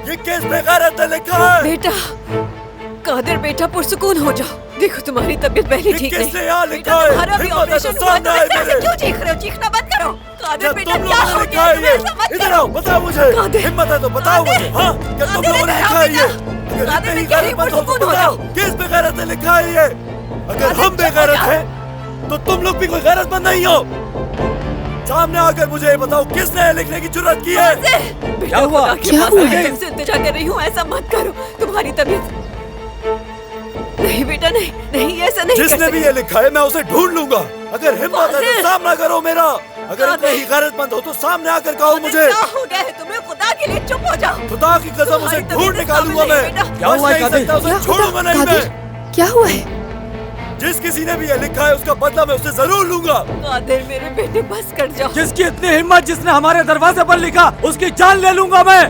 ये किस बेगैरत ने लिखा है? बेटा, कादिर बेटा पुरसुकून हो जाओ। देखो तुम्हारी तबीयत पहले ठीक नहीं। किसने यहाँ लिखा बेटा है? तुम्हारा भी हिम्मत है तो ऑपरेशन हुआ, सामने तुम आए ऐसे मेरे। क्यों चीख रहे हो? चीखना बंद करो। कादिर बेटा तुम क्या लोगों ने हो लिखा गया? है तुम ये? ऐसा मत इधर करो। आओ, बताओ मुझे। कादिर, हिम्मत है तो बताओ मुझे। हाँ, क्या तुम कादिर, लोगों ने इधर लिखा आओ है ये? बेटा। अगर कादिर, इतने ही मैं कह रही गैरतमंद हो तो पुरसुकून हो बताओ, जाओ। किस बेगैरत ने लिखा है ये? अगर कादिर, हम चुप हो बेगैरत जाओ। हैं, तो तुम लोग भी कोई गैरतमंद नहीं हो। सामने आकर मुझे ये बताओ, किसने ये लिखने की जुर्रत की है? क्या हुआ? क्या हुआ? मैं तुमसे इंतजार कर रही हूँ, ऐसा मत करो। तुम्हारी तबीयत नहीं बेटा, नहीं नहीं, ऐसा नहीं कर जिसने भी सकते। ये लिखा है मैं उसे ढूंढ लूंगा। अगर हिम्मत है कादिर! तो सामना करो मेरा। अगर कादिर! इतने ही गैरतमंद हो तो सामने आकर कहो कादिर, मुझे। क्या हो गया है तुम्हें? खुदा के लिए चुप हो जाओ। खुदा की कसम उसे तुम्हारी ढूंढ तबीयत निकालूंगा काबिल मैं। नहीं, बेटा। क्या हुआ है कादिर? उसे छोड़ूंगा नहीं मैं। क्या हुआ है? जिस किसी ने भी ये लिखा है उसका बदला मैं उसे जरूर लूंगा। कादिर मेरे बेटे, बस कर जाओ। जिसकी इतनी हिम्मत, जिसने हमारे दरवाजे पर लिखा, उसकी जान ले लूंगा मैं।